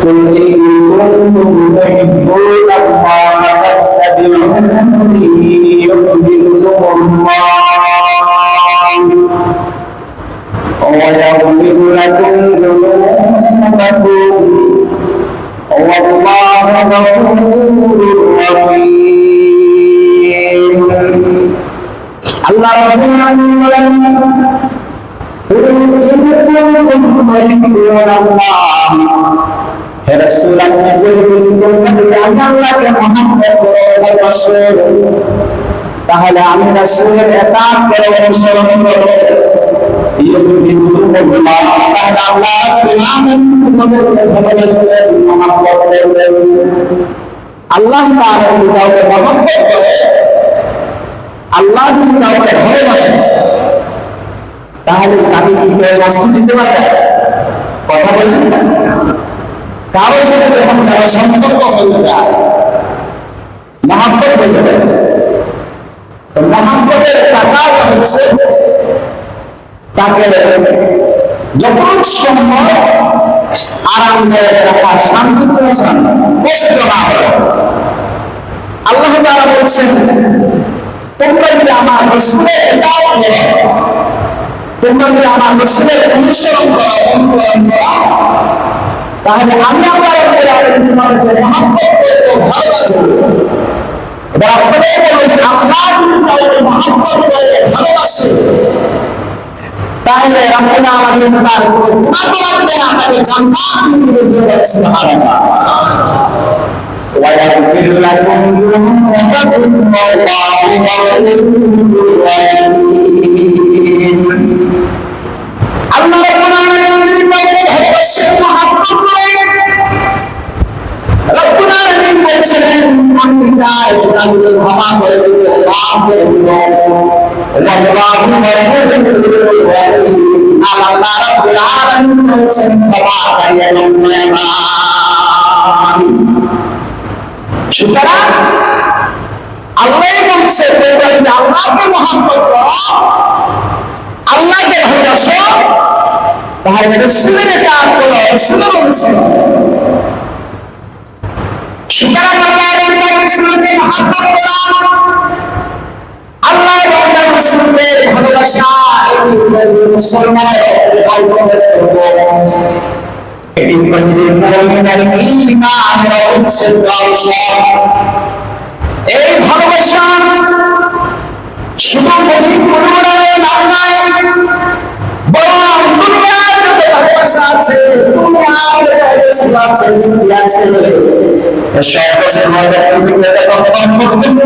قل إن كنتم تحبون الله فاتبعوني يحببكم الله ويغفر لكم ذنوبكم والله غفور رحيم الله ربنا হে রাসূল আপনি বলবেন তোমরা আমি আল্লাহকে মহব্বত করো ভালোবাসো তাহলে আমি রাসূলের ইতাআত করো অনুসরণ করো ইউহিব্বুকুমুল্লাহ তাহলে আল্লাহ তোমাদেরকে ভালোবাসবেন মহব্বত করবেন আল্লাহ তাআলা যদি কাউকে মহব্বত করে আল্লাহ যদি কাউকে ভালোবাসে তাহলে আমি কি করে শাস্তি দিতে পারবো কথা বলেন কারো সাথে যখন কারো সম্পর্ক হয়ে যায় মহব্বত হয়ে যায় তো মহব্বতের টাকাটা হচ্ছে তাকে যখন সম্ভব আরামদায়ক রাখা শান্তিপূর্ণ কষ্ট না হয় আল্লাহ তাআলা বলছেন তোমরা যদি আমার রাসূলের ইতাআত করো তোমরা যদি আমার রাসূলের অনুসরণ করো তাহলে আমি আল্লাহ রাব্বুল আলামিন তোমাদেরকে মহব্বত করব ভালোবাসব এবার আপনারা বলুন আল্লাহ যদি কাউকে মহব্বত করে ভালোবাসে তাহলে রাব্বুল আলামিন তার কোনো গুনাহ করার জন্য আমাকে জান্নাত দিয়ে দিবেন সুবহানাল্লাহ ويغفر لكم ذنوبكم والله غفور رحيم আল্লাহ রাব্বুল আলামিন যদি কাউকে ভালোবাসে মহব্বত করে রাব্বুল আলামিন বলছেন আমি তার গুনাহগুলো ক্ষমা করে দেব মাফ করে দেব আল্লাহু গফুরুর রহিম আল্লাহ রাব্বুল আলামিন বলছেন ক্ষমাকারী এবং মেহেরবান সুতরাং আল্লাহ বলছে তোমরা যদি আল্লাহকে মহব্বত করো আল্লাহকে ভালোবাসো তাহলে রাসূলের ইতাআত করো রাসূলের অনুসরণ সুতরাং আল্লাহ এবং রাসূলকে মহব্বত করা আল্লাহ এবং রাসূলের ভালোবাসা এটি মুসলমানের এটি প্রতিদিন মুমিনের ঈমানের হচ্ছে দর্শন এই ভালোবাসা শুধু মৌখিক পরিমাণে নাই বরং দুনিয়ার যত ভালোবাসা আছে দুনিয়ার যত ভালোবাসা আছে সর্বশেষ আমাদের পৃথিবীতে তখন পর্যন্ত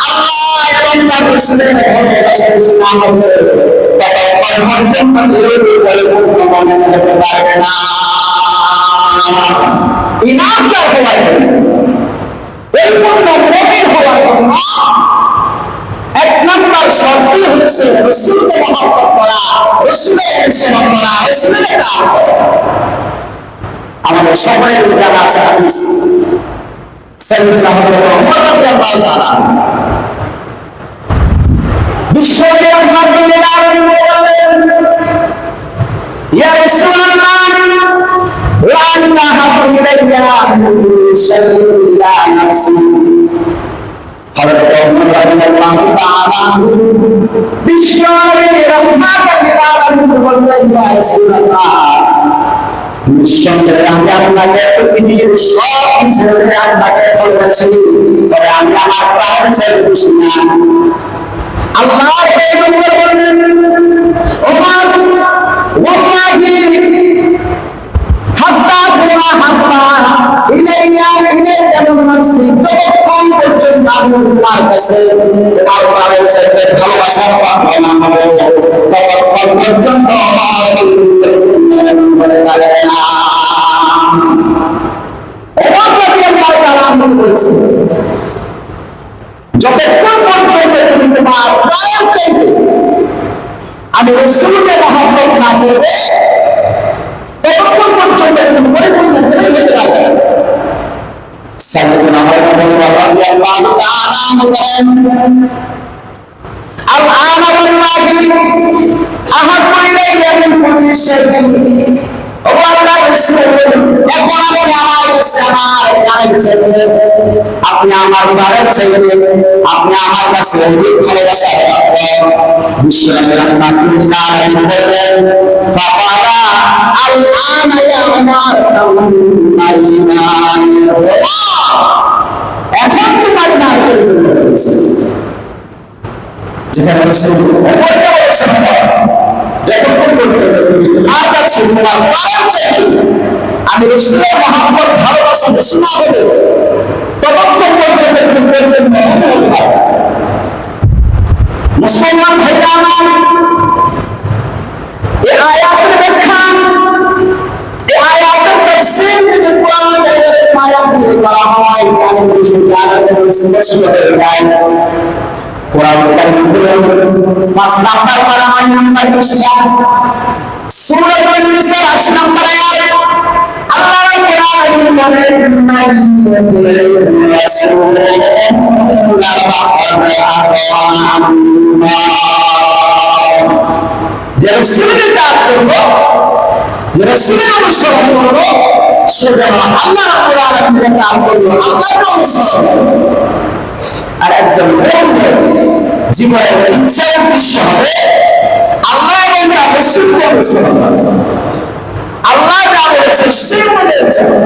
আল্লাহ এবং তার রাসূলের ভালোবাসা ইসলাম ততক্ষণ পর্যন্ত পরিপূর্ণ হতে পারবে না ইমানদার হওয়ার জন্য পরিপূর্ণ মুমিন হওয়ার জন্য এক নম্বর শর্তই হচ্ছে রাসূলকে মহব্বত করা রাসূলের অনুসরণ করা রাসূলের ইতাআত করা আমাদের সকলের জানা আছে হাদিস সাইয়্যিদুনা হযরত ওমর রাদিয়াল্লাহু তাআলা বিশ্বনবী রাহমাতুল্লিল আলামিন বলেন ইয়া রাসূলুল্লাহ লা নাহাবু ইলাইয়া মিন শাইইন ইল্লা নাফসি হযরত ওমর রাদিয়াল্লাহু তাআলা বিশ্বনবী রাহমাতুল্লিল আলামিন বলেন ইয়া রাসূলুল্লাহ নিঃসন্দেহে আমি আপনাকে পৃথিবীর সব কিছু আপনাকে বলেছি তবে আমি আমার প্রাণ ছেড়ে দিচ্ছি না আল্লাহর পয়গম্বর বলেন ওমর ওয়াল্লাহি হাত্তা কুনা হাত্তা ইলাইয়া নাফসি ততক্ষণ পর্যন্ত আমি তোমার কাছে তোমার প্রাণের চাইতে ভালোবাসার পাবো না হবে ততক্ষণ পর্যন্ত আমার বলে থাকে না ওমর রাদিয়াল্লাহু তাআলা বলছে যতক্ষণ পর্যন্ত তুমি তোমার প্রাণের চাইতে আমি রাসূলকে মহব্বত না করবে ততক্ষণ পর্যন্ত তুমি পরিপূর্ণ হয়ে যেতে পারবে সাইয়্যিদুনা ওমর রাদিয়াল্লাহু তাআলা বলেন আল-আন ওয়াল্লাহি আহাব্বু ইলাইয়া মিন কুল্লি শাইইন ও আল্লাহর রাসূল এখন আপনি মায়ের চাইতে, আপনি আমার বাবার চাইতে, আপনি আমার কাছে অধিক ভালোবাসা রাখবেন। বিশ্বনবী রাহমাতুল্লিল আলামিন বললেন, ফাকালা আল-আনা ইয়া উমর এখন তোমার নাম করে বলেছে, যেখানে রাসূল ওমরকে বলেছেন, দেখো কোন তুমি তোমার কাছে তোমার বাবার চাইতে আমি রাসূলের মহব্বত ভালোবাসা বেশি না হলে ততক্ষণ পর্যন্ত তুমি বলবেন না। মুসলমান ভাইরা আমার, এই আয়াতের ব্যাখ্যা, এই আয়াতের তাফসীর যে কোরআনের আয়াত দিয়ে করা হয় তার বিষয়টা আলাদা স্পষ্ট হয়ে যায়। কোরআন কারীম 5 নাম্বার পারা 9 নাম্বার পৃষ্ঠা সূরা আন-নিসা 80 নাম্বার আয়াত আল্লাহ রাব্বুল আলামিন বলেন, যে রাসূলের দাওয়াত করবে, যে রাসূলের অনুসরণ করবে, সে যেন আল্লাহ রাব্বুল আলামিনের দাওয়াত করবে, আল্লাহকে অনুসরণ করবে। আর একজন মুমিনের জীবনের ইচ্ছা উদ্দেশ্য হবে আল্লাহ এবং তার রাসূলকে অনুসরণ করা। আল্লাহ যা বলেছেন সেই অনুযায়ী চলা।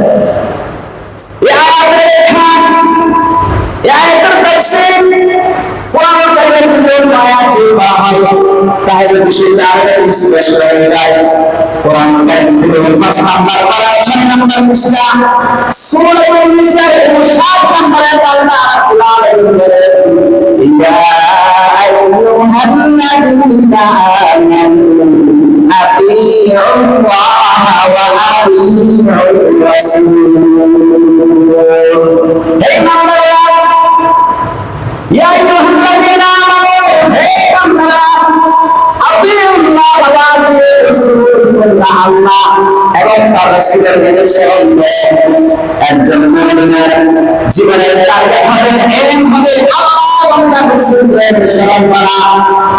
এই আয়াতের ব্যাখ্যা, এই আয়াতের তাফসীর কোরআন কারীমের বিভিন্ন আয়াত দিয়ে বলা হয়, তাহলে বিষয়টা আরো স্পষ্ট হয়ে যায়। কোরআন কারীম থেকে 5 নাম্বার পারা 6 নাম্বার পৃষ্ঠা সূরা আন-নিসা 7 নাম্বার আয়াত আল্লাহ রাব্বুল আলামিন বলেন, ইয়া আইয়ুহাল্লাযীনা আমানু আতিউল্লাহ ওয়া আতিউর রাসূল। এই নাম্বার ইয়া আইয়ুহাল্লাযীনা আমানু, হে বান্দারা, আতিউল্লাহ ওয়া আতিউর রাসূল, আল্লাহ এবং তার রাসূলের অনুসরণ করুন। একজন মুমিনের জীবনের টার্গেট হবে, এম হবে আল্লাহ এবং তার রাসূলের অনুসরণ করা।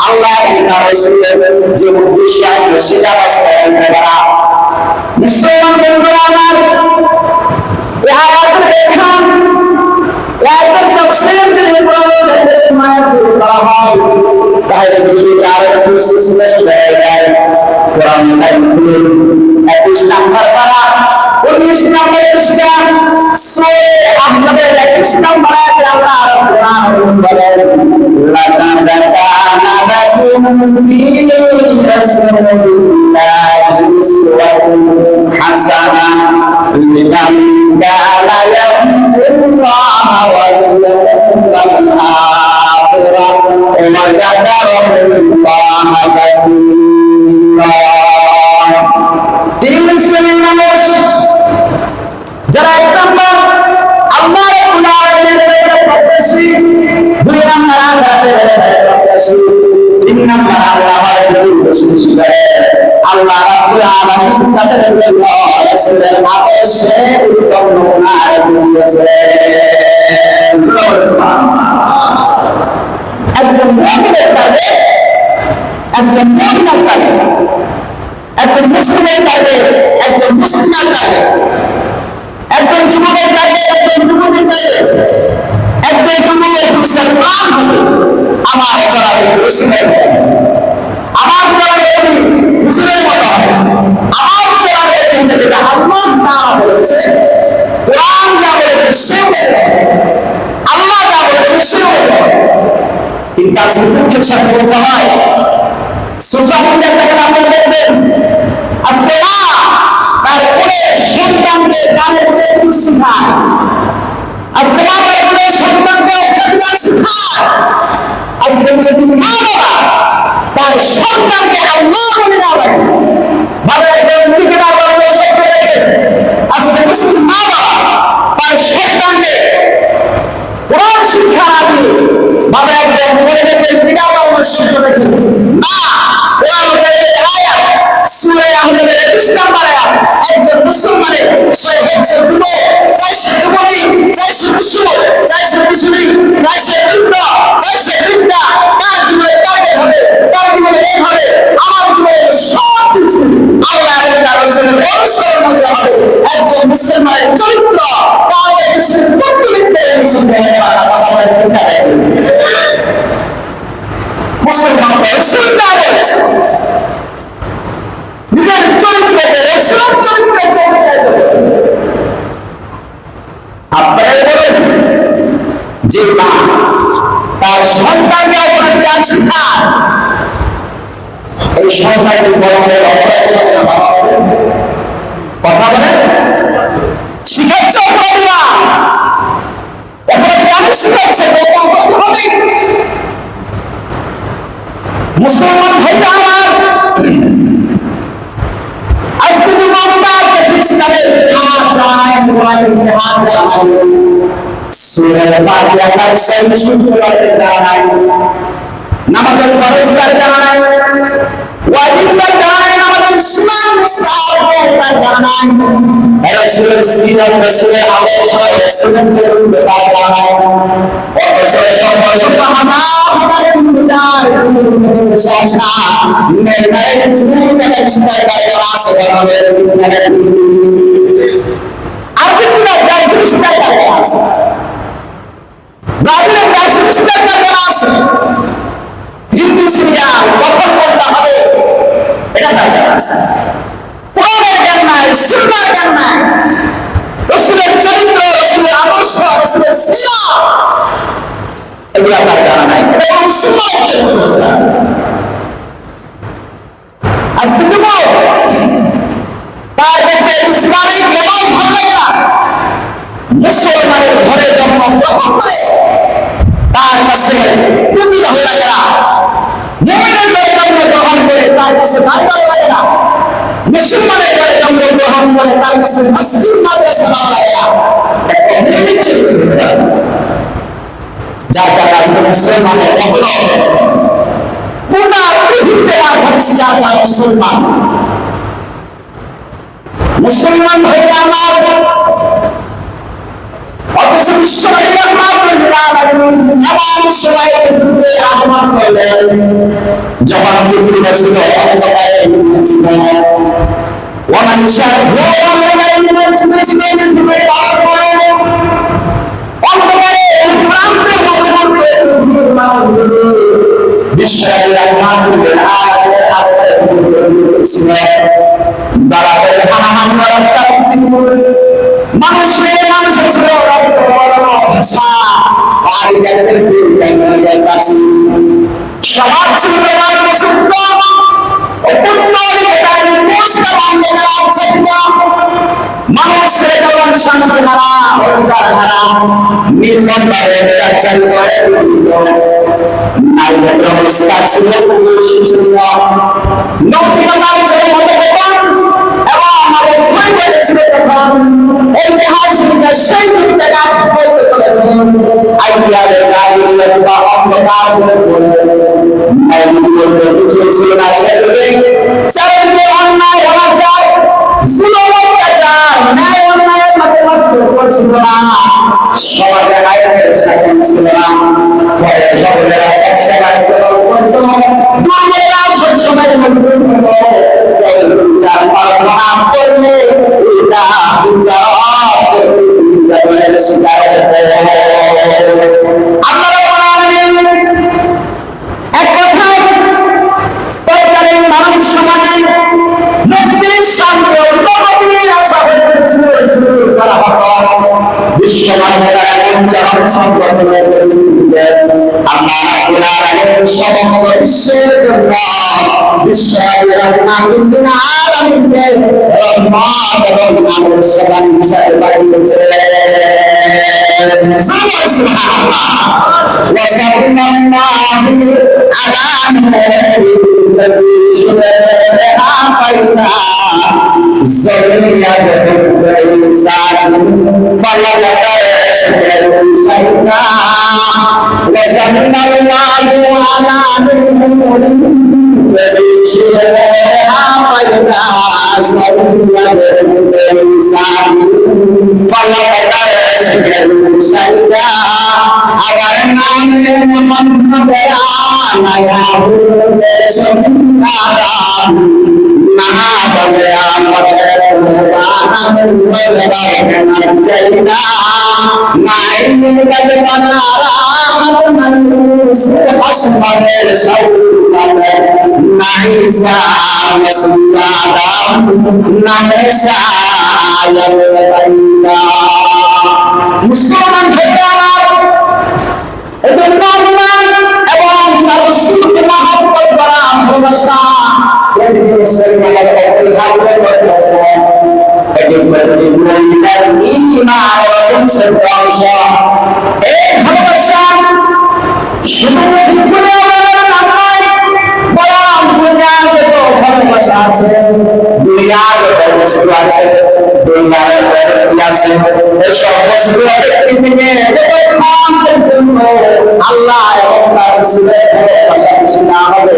আল্লাহ এবং তার রাসূলের যে উদ্দেশ্য আছে সেটা বাস্তবায়ন করা। মুসলমান বন্ধুরা আমার, এই আয়াতের ব্যাখ্যা, আয়াতের তাফসীর যদি কোরআনের আয়াত দিয়ে করা হয় তাহলে বিষয়টা আরো একটু স্পষ্ট হয়ে যায়। কোরআন কারীম 21 নাম্বার পারা 19 নাম্বার পৃষ্ঠা সূরা আহজাবের 21 নাম্বার আয়াতে আল্লাহ রাব্বুল আলামিন বলেন, লাকাদ কানা লাকুম ফী রাসূলিল্লাহি উসওয়াতুন হাসানাহ লিমান কানা ইয়ারজুল্লাহ ওয়াল ইয়াওমাল আখির ওয়া যাকারাল্লাহ কাসীরা। তিন শ্রেণীর মানুষ, যারা 1 নম্বর আল্লাহ রাব্বুল আলামিনের প্রত্যাশী, 2 নম্বর আখিরাতের প্রত্যাশী, 3 নম্বর আল্লাহর প্রত্যাশী। আল্লাহ রাব্বুল আলামিন তাদের জন্য রাসূলের আদেশে উত্তম নমুনা দিয়েছেন। একজন মুমিনের টার্গেট, একজন মুমিনের টার্গেট, একজন মুসলিমের টার্গেট, একজন মুসলিমের টার্গেট, একজন যুবকের টার্গেট, একজন যুবকের টার্গেট, একজন যুবকের মুসলমান হবে আমার চলা রসুলের মতো, আমার চলা যদি রসুলের মতো হবে, আমার চলা যেটা আল্লাহ তাআলা বলেছে, কোরআন যা বলেছে সেও আল্লাহ যা বলেছে সেও। কিন্তু আজকে মুখের সাথে বলতে হয়, সোশ্যাল মিডিয়া থেকে আপনারা দেখবেন আজকে না তার কোলে সন্তানকে গানের প্রেমিক শেখায়, আজকে মা তার কোলে সন্তানকে অভিযান শেখায়, আজকে মুসলিম মা বাবা তার সন্তানকে আল্লাহ বলে না বলে ভালো একজন মুখে না বলে সত্য দেখবেন। আজকে মুসলিম মা বাবা তার সন্তানকে কোরআন শিক্ষা না দিয়ে ভালো একজন বলে দেখবেন বিনা বাবা সত্য দেখে না। কোরআন আয়াত সূরা আহজাবের 21 নম্বর আয়াত, একজন মুসলমানের সে হচ্ছে যুবক, চাই সে যুবতী, চাই সে কিশোর, চাই সে কিশোরী, চাই সে বৃদ্ধ, চাই সে বৃদ্ধা, তার জীবনে টার্গেট হবে, তার জীবনে এই হবে, আমার জীবনে সব কিছু আল্লাহ এবং তার রাসূলের চরিত্র তাদের মুসলমানদের সুবিধা রয়েছে নিজের চরিত্রকে রসুলের চরিত্রে আপনারা বলেন যে মা তার সন্তানকে অপরাধ জ্ঞান শিখায় এই সন্তানকে বড় কথা বলেন শিখাচ্ছে অপরাধীরা অপরাধ জ্ঞান শিখাচ্ছে মুসলমান ভাইরা আমার আজকে ইমানদার ইসলামের ইতিহাস জানায় কোরআনের ইতিহাস জানায় সূরা ফাতিহা তার সেই সূত্রকে জানায় নামাজের ফরজদার জানায় ওয়াজিবদার জানায় নামাজের সুন্নাত মুস্তাহাবদার জানায় রাসূলের সিরাত রাসূলের আদর্শ রাসূলের চরিত্র জানায় অবসর সময় আমাদের মুদার শাসা মেরে চুরিটা শিকার করে আছে আমাদের আর কিনা দাসের শিকার করে আছে ব্রাজিলের দাসের শিকার করে আছে হিন্দু সিরিয়া কখন করতে হবে এটা তার আছে কোরআনের জ্ঞান নাই সুন্নাহর জ্ঞান নাই রাসূলের চরিত্র রাসূলের আদর্শ রাসূলের সিরাত এগুলা তার জানা নাই এটা মুসলমানের চরিত্র আজকে দেব তার কাছে ইসলামিক লেবাস ভালো লাগে না মুসলমানের ঘরে জন্মগ্রহণ করে তার কাছে টুপি ভালো লাগে না মুমিনের ঘরে জন্মগ্রহণ করে তার কাছে দাড়ি ভালো লাগে না মুসলমানের ঘরে জন্মগ্রহণ করে তার কাছে মসজিদ মাদ্রাসা ভালো লাগে না যার কারণে আজকে মুসলমানের কখনো পুরা পৃথিবীতে আর হচ্ছে যার কারণে মুসলমান ভাইরা আমার অথচ বিশ্বনবী রাহমাতুল্লাহ আলাইহি সবাই পৃথিবীতে আগমন করলেন যখন পৃথিবীটা ছিল অন্ধকারে ছিল মানুষের ঘোর অন্ধকারে ছিল পৃথিবীর পালন করে অন্ধকারে প্রান্তের মধ্যে বিশ্বনবী রাহমাতুল্লাহ আলাইহি ছিলেন দাঁড়াতে হানাহানি রাস্তা মানুষের ছিল রক্ত ভাষা সমাজ ছিল শুদ্ধ মানুষের যখন শান্তি হারা অধিকার হারা নির্মম ভাবে অত্যাচারিত নারীদের অবস্থা ছিল নৈতিকতার জন্য এবং আমাদের ভয় পেয়েছিল তখন ঐতিহাসিকরা সেই দিকটা বলতে পেরেছেন আইডিয়ালের রাজনীতি বা অন্ধকার হয়ে পড়ে কিছুই ছিল না সেদিকে চারিদিকে অন্যায় অনাচার জুলুম অত্যাচার ন্যায় অন্যায়ের মধ্যে ছিল না সমাজে আইনের শাসন ছিল না ঘরে সকলেরা সবসময় সেবন করত দুর্বলেরা সবসময় মজবুত হতো বিচার প্রার্থনা করলে এটা বিচারের শিকার আপনারা বলেন এক কথায় তৎকালীন মানব সমাজে মুক্তির শান্তি ও প্রগতির আশা হয়েছিল শুরু করা হতো বিশ্ব মানবতার পঞ্চাশ সংগঠনের পরিস্থিতিতে আল্লাহ রাব্বুল আলামিন সমগ্র বিশ্বের জন্য বিশ্বের রাহমাতুল আলামিনকে রহমত এবং আদর্শবান হিসেবে পাঠিয়েছেন সুবহানাল্লাহ ওয়া সাল্লাল্লাহু আলা পাইনা জমিয়া জমিয়া সাদ ফালাকা সাইনা ওয়া সাল্লাল্লাহু আলা নূরিন পাইনা জমিয়া জমিয়া সাদ ফালাকা সাইনা আবার নামে মুহাম্মদ আলায়া সুন্নাত না বলে আমাদের মুসলমান ভাইরা এজন্য আল্লাহ এবং তার রাসূলকে মহব্বত করা ভালোবাসা এটি মুসলমানের অপরিহার্য কর্তব্য। এটি মুমিনের ঈমানের অংশ। এই ভালোবাসা শুধু দুনিয়ার নয়, বরং দুনিয়ার যত ভালোবাসা আছে, দুনিয়ার যত বস্তু আছে, দুনিয়ার যত ব্যক্তি আছে, এসব বস্তু ব্যক্তি থেকে আল্লাহ এবং তার রাসূলের ভালোবাসা বেশি না হবে,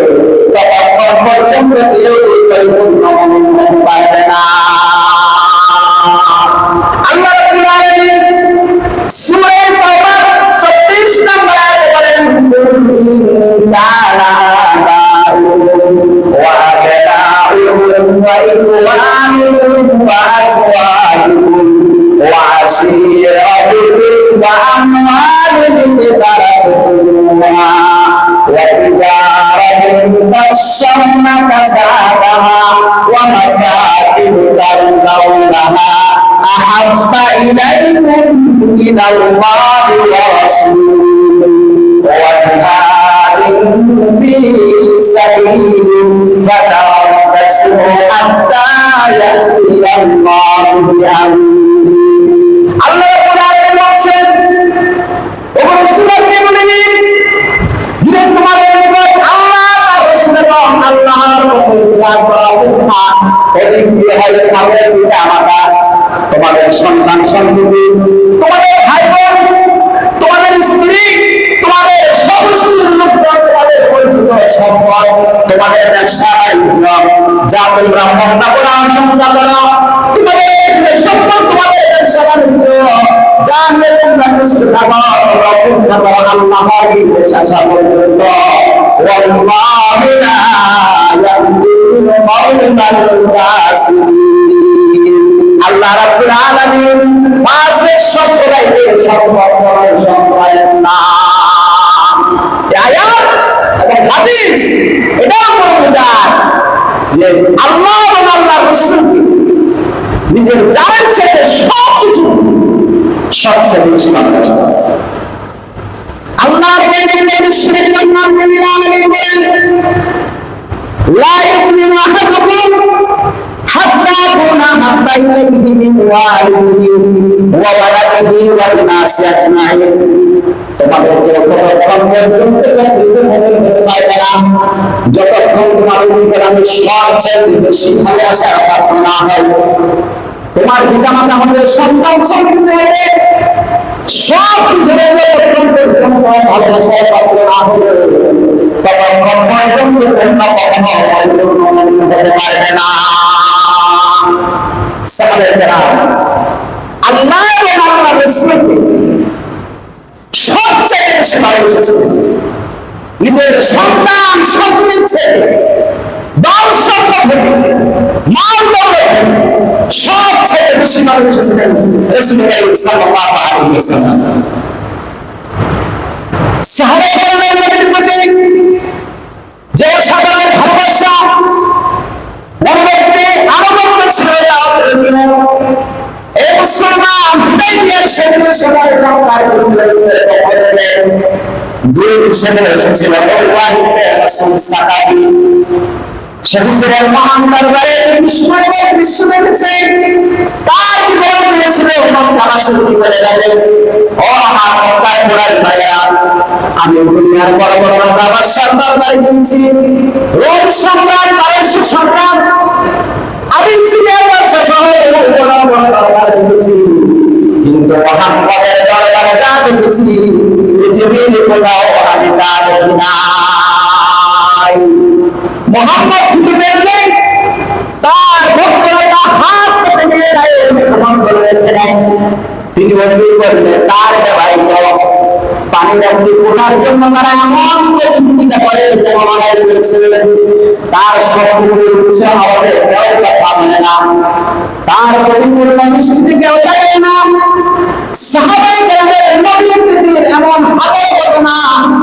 ততক্ষণ পর্যন্ত কেউ পরিপূর্ণ মুমিন হতে পারবে না। আল্লাহ রাব্বুল আলামিন সূরা তাওবা 34 নম্বর আয়াতে বলেন, تخشون كسادها ومساكن ترضونها أحب إليكم من الله ورسوله وجهاد في سبيله فتربصوا حتى يأتي الله بأمره। আল্লাহ রাব্বুল আলামিন বলেন, ও রাসূলকে বলে দিন, যে তোমাদের নিকট আল্লাহ তার রাসূল এবং আল্লাহর পথে জিহাদ করা উম্মাহ, এদিক দিয়ে হয় তোমাদের পিতা-মাতা, তোমাদের সন্তান সন্ততি, তোমাদের ভাই বোন, তোমাদের স্ত্রী, তোমাদের সমস্ত লোকজন, তোমাদের পরিচিত সম্পদ, তোমাদের ব্যবসা বাণিজ্য, যা তোমরা মন্দ করা আশঙ্কা করো, তোমাদের সম্পদ, তোমাদের ব্যবসা বাণিজ্য, যা নিয়ে তোমরা কষ্ট থাকো, রকম থাকো, আল্লাহর নির্দেশ আসা পর্যন্ত। ওয়াল্লাহু লা ইয়াহদিল কওমাল ফাসিকিন। আল্লাহ রাব্বুল আলামিন ফাসিক সম্প্রদায়কে সর্বপ্রকার সম্প্রদায়ের না। এই আয়াত এবং হাদিস এটা বলে বোঝায় যে আল্লাহ এবং আল্লাহর রাসূল নিজের জানের চেয়ে সবকিছু সবচেয়ে বেশি ভালোবাসেন। আল্লাহ লা ইউমিনু আহাদুকুম হাত্তা ইয়াকুনা হাব্বা ইলাইহি মিন ওয়ালিদিহি ওয়া ওয়ালাদিহি ওয়ান নাসি আজমাইন। তোমাদেরকে ততক্ষণ পর্যন্ত হতে পারবে না যতক্ষণ তোমাদের উপর আমি সবচেয়ে বেশি ভালোবাসার পাত্র না হই। তোমার পিতামাতা হবে, সন্তান সন্ততি হবে, সব কিছু ভালোবাসার পাত্র না হলে ততক্ষণ পর্যন্ত তোমরা কখনো হতে পারবে না। আল্লাহ এবং আল্লাহর রাসূলকে সবচেয়ে বেশি ভালোবেসেছে, নিজের সন্তান সন্ততির ছেলে, দল সম্পদ থেকে, মাল দৌলত সবচেয়ে বেশি ভালোবেসেছিলেন রাসূল সাল্লাল্লাহু আলাইহি ওয়াসাল্লাম। সাহাবায়ে কেরামের নবীর প্রতি যে সাধারণ ভালোবাসা পরবর্তী আরম্ভ ছিল, এই মুসলমান হুদাইবিয়ার সন্ধির সময় মক্কার দুই হিসেবে এসেছিল রাসূল সাকাফি। সে হুজুরের মহান দরবারে বিস্ময়ের দৃশ্য দেখেছে। তার বিবরণ দিয়েছিল মক্কাবাসী কি বলে যাবে, ও আমার মক্কার কুরাইশ ভাইরা, আমি দুনিয়ার বড় বড় বাদশার দরবারে গিয়েছি, রোম সম্রাট, পারস্য সম্রাট, আবিসিনিয়ার বাদশা সহ বড় বড় দরবারে গিয়েছি, কিন্তু মুহাম্মদের দরবারে যা দেখেছি পৃথিবীর কোথাও আমি তা দেখি নাই। মুহাম্মদ যদি বললেন তার ভক্তরা হাত পেতে নিয়ে যায়, মুহাম্মদ বললেন তিনি ওয়াজি করলেন তার ভাই পানির একটি ফোটার জন্য তারা এমন প্রতিযোগিতা করে যেমন লড়াই করেছে, তার সবগুলো উৎসাহ আমাদের কেউ কথা মানে না, তার প্রতিপূর্ণ দৃষ্টিতে কেউ তাকায় না। সাহাবায়ে কেরামের নবীর প্রীতির এমন হাজার ঘটনা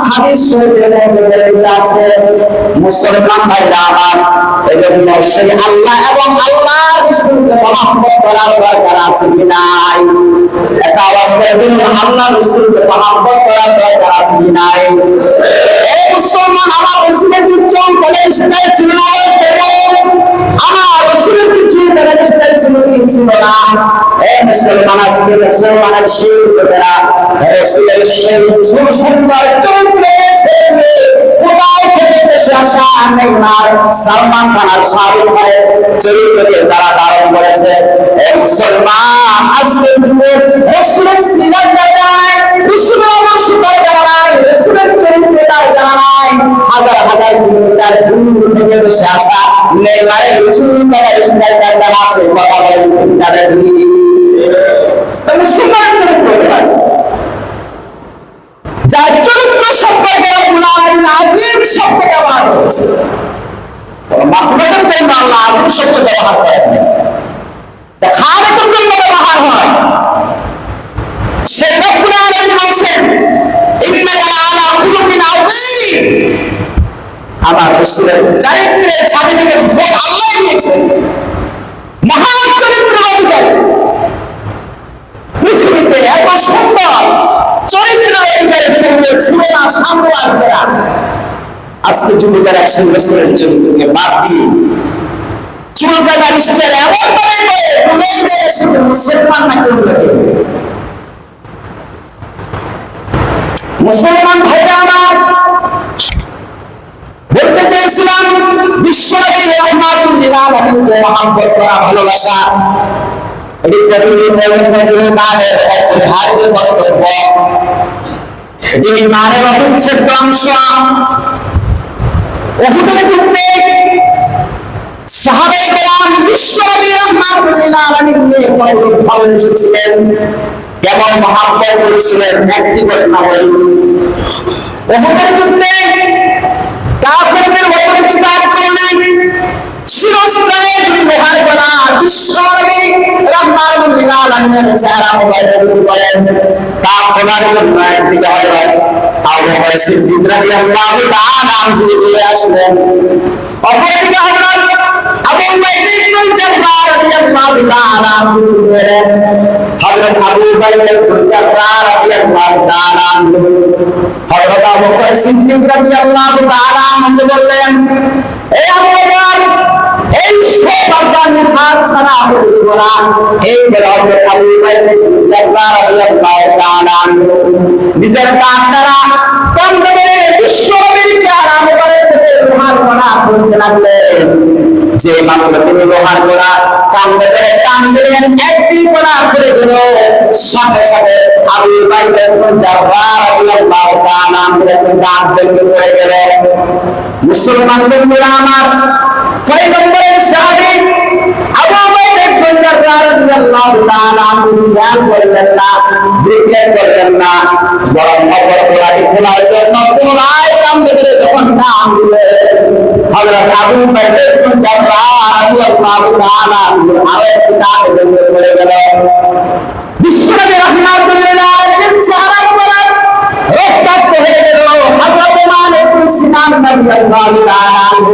হাদিস শরীফের মধ্যে আছে। মুসলমান ভাইরা আমার, এজন্য সেই আল্লাহ এবং আল্লাহর রাসূলকে মহব্বত করার দরকার আছে কি নাই? একটা আওয়াজ করে বলুন, আল্লাহ রাসূলকে মহব্বত করার দরকার আছে কি নাই? এই মুসলমান, আমার রাসূলের কিছু বলে সেটাই ছিল না, আমার রাসূলের কিছু বলে সেটাই ছিল কি ছিল না? এই মুসলমান, আজকে মুসলমানের সেই লোকেরা রাসূলের সেই সুন্দর চরিত্রকে ছেড়ে কোথায় থেকে দেশে আসা নেইমার, সালমান খান আর শাহরুখ খানের চরিত্রকে তারা ধারণ করেছে। এই মুসলমান, আজকের যুগে রাসূলের সিরাত জানা নাই, রাসূলের অবশ্যই জানা নাই, রাসূলের চরিত্রটা জানা নাই। হাজার হাজার কিলোমিটার দূর থেকে দেশে আসা নেইমারের চরিত্রটা জানা আছে, কথা বলেন তাদের মুসলমান চরিত্র যার চরিত্র সম্পর্কে আজিম শব্দ ব্যবহার করেছে, মাখলুকাতের জন্য আল্লাহ আজিম শব্দ ব্যবহার করেন, খালিকের জন্য ব্যবহার হয়। সেই রব্বুল আলামিন বলেছেন, ইন্নাকা লাআলা খুলুকিন আযীম। আমার রাসূলের চরিত্রের সার্টিফিকেট ভোট আল্লাহ দিয়েছেন, মহান চরিত্রের অধিকারী। পৃথিবীতে এত সুন্দর চরিত্রের অধিকারী পূর্বে ছিল না, সামনে আসবে না। আজকে যুবকেরা সেই রাসূলের চরিত্রকে বাদ দিয়ে চুল কাটা স্টাইল এমন ভাবে করে ভুলেই যায় শুধু মুসলমান না কোন লোকে। মুসলমান ভাইরা আমার, বলতে চেয়েছিলাম বিশ্বনবী রাহমাতুল লিল আলামিনকে মহব্বত করা, ভালোবাসা, এটি প্রতিদিন ইমানের অপরিহার্য কর্তব্য, এটি ইমানের অবিচ্ছেদ্য অংশ। উহুদের যুদ্ধে সাহাবায়ে কেরাম বিশ্বনবী রাহমাতুল লিল আলামিনকে কতটুকু ভালোবেসেছিলেন, কেমন মহব্বত করেছিলেন, একটি ঘটনা বলি। উহুদের যুদ্ধে কাফেরদের উপরে কিতাব করলেন, শিরস্ত্রাণে লোহার গলা, বিশ্বনবী রাহমাতুল লিল আলামিনের চেহারা মোবারক করেন। তা খোলার জন্য একদিকে হযরত আবু বকর সিদ্দিক রাদিয়াল্লাহু তাআলা আনহু চলে আসলেন, অপরদিকে হযরত আবু উবাইদা ইবনে জাররাহ রাদিয়াল্লাহু তাআলা আনহু চলে এলেন। হযরত আবু উবাইদা ইবনে জাররাহ রাদিয়াল্লাহু তাআলা আনহু হযরত আবু বকর সিদ্দিক রাদিয়াল্লাহু তাআলা আনহু বললেন, এই আবু বকর, এই সৌভাগ্যের হাত ছাড়া হতে দেব না। এই বলে হযরত আবু উবাইদা ইবনে জাররাহ রাদিয়াল্লাহু তাআলা আনহু নিজের কাঁধ দ্বারা কাঁধে করে বিশ্বনবীর চেহারা মোবারক থেকে লোহার কণা খুলতে লাগলেন। যে মাত্র তিনি লোহার কণা কাঁধে করে টান দিলেন, একটি কণা খুলে গেল, সাথে সাথে আবু উবাইদা ইবনে জাররাহ রাদিয়াল্লাহু তাআলা আনহুর দাঁত ভেঙে পড়ে গেল। মুসলমান বন্ধুরা আমার, পয়গম্বরের সাহাবী আবু উবাইদা ইবনে জাররাহ রাদিয়াল্লাহু তাআলা আনহু খেয়াল করলেন না, দেখলেন করলেন না, বরং অপর কোলাটি খোলার জন্য পুনরায় কামড়ে ধরে যখন নাম দিলেন, হযরত আবু উবাইদা ইবনে জাররাহ রাদিয়াল্লাহু তাআলা আনহু আরেকটি দাঁত ভেঙে পড়ে গেল। বিশ্বনবী রাহমাতুল লিল আলামিনের চেহারা মোবারক রক্তাক্ত হয়ে গেল। হযরত মালিক ইবনে সিনান রাদিয়াল্লাহু তাআলা আনহু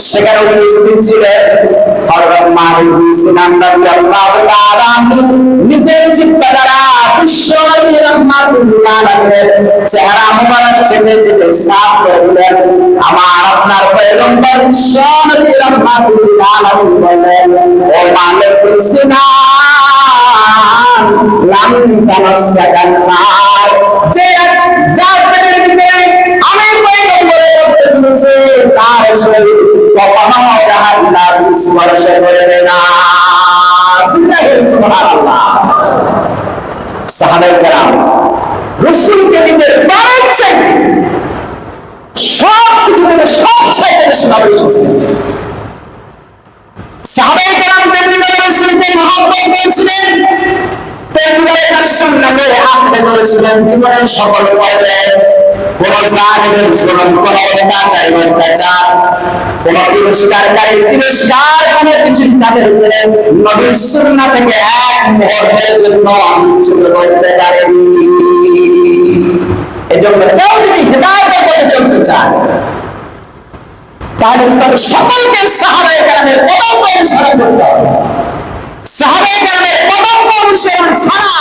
সেখানে উপস্থিত ছিলেন। হযরত মালিক ইবনে সিনান রাদিয়াল্লাহু তাআলা আনহু নিজের জিহ্বা দ্বারা বিশ্বনবী রাহমাতুল লিল আলামিনের চেহারা মোবারক চেপে চেপে সাফ করে দিলেন। আমার আপনার পয়গম্বর বিশ্বনবী রাহমাতুল লিল আলামিন বলেন, ও মালিক ইবনে সিনান, লাম তামাসসাকান নার, যে যার পেটের ভিতরে আমি পয়গম্বরের রক্ত দিয়েছে তার শরীর কখনো জাহান্নাম স্পর্শ করবে না। সুবহানাল্লাহ। সাহাবায়ে কেরাম রাসূলকে নিজের প্রাণের চাইতে সব কিছু থেকে সব চাইতে বেশি ভালোবেসেছিলেন। সাহাবায়ে কেরাম যেমনি রাসূলকে মহব্বত করেছিলেন, তেমনিভাবে তার সুন্নাতে আঁকড়ে ধরেছিলেন জীবনের সকল পর্বে। কোন জালিমের জুলুম, কোন অত্যাচারী অত্যাচার, কোন তিরস্কারকারী তিরস্কার, কোন কিছুই তাদের উপরে নবীর সুন্নাহ থেকে এক মুহূর্তের জন্য বিচ্যুত করতে পারেনি। এজন্য কেউ যদি হিদায়াতের পথে চলতে চায় তাহলে তাদের সকলকে সাহাবায়ে কেরামের পদক অনুসরণ করতে হবে। সাহাবায়ে কেরামের পদক অনুসরণ ছাড়া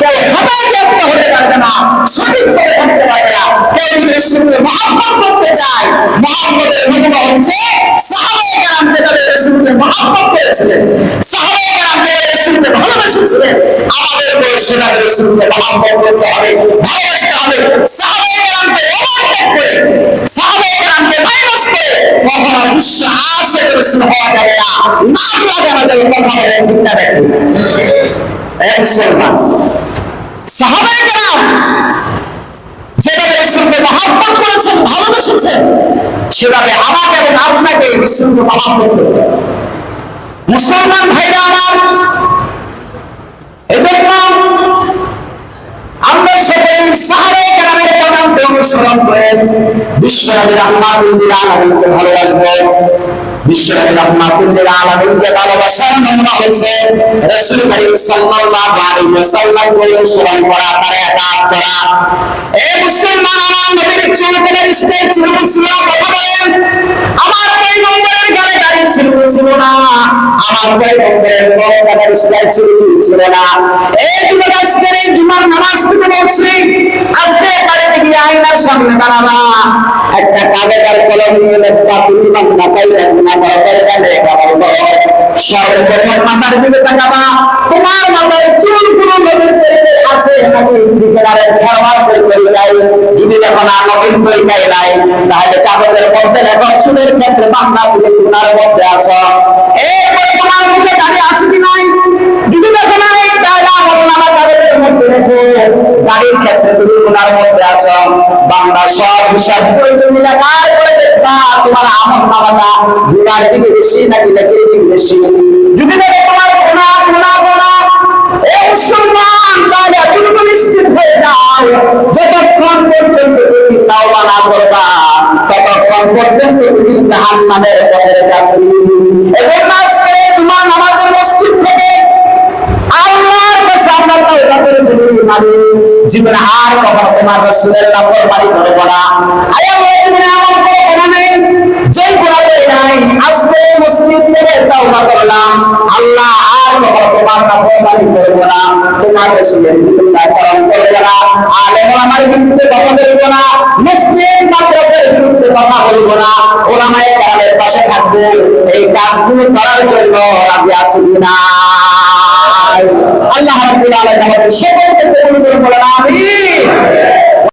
কেউ হেদায়েতপ্রাপ্ত হতে পারবে না, সঠিক পথে থাকতে পারবে না। কেউ যদি রাসূলকে মহব্বত করতে চায়, মহব্বতের নমুনা হচ্ছে সাহাবায়ে কেরাম যেভাবে রাসূলকে মহব্বত করেছিলেন, সাহাবায়ে কেরাম যেভাবে রাসূলকে ভালোবেসেছিলেন, আমাদেরকে সেভাবে রাসূলকে মহব্বত করতে হবে, ভালোবাসতে হবে। সাহাবায়ে কেরামকে ওভারটেক করে, সাহাবায়ে কেরামকে মাইনাস করে কখনো বিশ্ব আশিক রাসূল হওয়া যাবে না। না লাগে আমাদের কথা বলে ঠিক না দেখুন এক মুসলমান সাহাবায়ে কেরাম যেভাবে রাসূলকে মহব্বত করেছেন, ভালোবেসেছেন, সেভাবে আমাকে এবং আপনাকে রাসূলকে মহব্বত করতে হবে। মুসলমান ভাইরা আমার, এজন্য আমরা সকলে সাহাবায়ে কেরামের পথকে অনুসরণ করে বিশ্বনবী রাহমাতুল লিল আলামিনকে ভালোবাসবো। বিশ্বনবী রাহমাতুল লিল আলামিনকে ভালোবাসার নমুনা হচ্ছে রাসূল করিম সাল্লাল্লাহু আলাইহি ওয়াসাল্লামকে অনুসরণ করা, তার ইতাআত করা। এই মুসলমান, আমার নবীর চুলকানির স্টাইল ছিল না, কথা বলেন। আমার পয়গম্বরের গালে দাড়ি ছিল না, আমার পয়গম্বরের গলার স্টাইল ছিল না। এই যুবক আজকের এই জুমার নামাজ থেকে বলছি, আজকে বাড়িতে গিয়ে আয়নার সামনে দাঁড়াবা, একটা কাগজ আর কলম নিয়ে লেখবা, তুমি বাংলা পাইলেন না সর্বপ্রথম মাথার দিকে তাকাবা, তোমার মাথায় চুলগুলো নদীর তরিকে আছে নাকি ক্রিকেটারের খেলোয়াড় তরিকায়। যদি দেখো না নদীর তরিকায় নাই, তাহলে কাগজের মধ্যে লেখো চুলের ক্ষেত্রে বাংলা তুমি গুনার মধ্যে আছো। এরপরে তোমার মুখে দাঁড়িয়ে আছে কি নাই, যদি দেখো নাই তাহলে আমল নামা কাগজের মধ্যে রেখো দাড়ির ক্ষেত্রে তুমি গুনার মধ্যে আছো। বাংলা সব হিসাব করে তুমি লেখার করে দেখবা তোমার আমল নামাটা গুনার দিকে বেশি নাকি নেকির দিকে বেশি। যদি দেখো তোমার গুনাহ গুনাহ গুনাহ, এই মুসলমান তাহলে এতটুকু নিশ্চিত হয়ে যাও, যতক্ষণ পর্যন্ত তুমি তাওবা না করবা ততক্ষণ পর্যন্ত তুমি জাহান্নামের পথের যাত্রী। এজন্য আজকে তোমার নামাজের মসজিদ থেকে আল্লাহর কাছে আমরা তাওবা করে বলি, জীবনে আর কখনো তোমার রাসূলের নাফরমানি করব না। আয় আল্লাহ, তুমি আমার কোনো গুনাহ নেই, যেই গুনাহ নাই আজকে মসজিদ থেকে তাওবা করলাম, আল্লাহ আর কখনো তোমার নাফরমানি করব না, তোমার রাসূলের বিরুদ্ধে আচরণ করব না, আলেম ওলামার বিরুদ্ধে কথা বলব না, মসজিদ মাদ্রাসার বিরুদ্ধে কথা বলব না, ওলামায়ে কেরামের পাশে থাকবো। এই কাজগুলো করার জন্য রাজি আছি কিনা? আল্লাহ রাব্বুল আলামিন আমাদের সকলকে কবুল করে বলেন আমিন।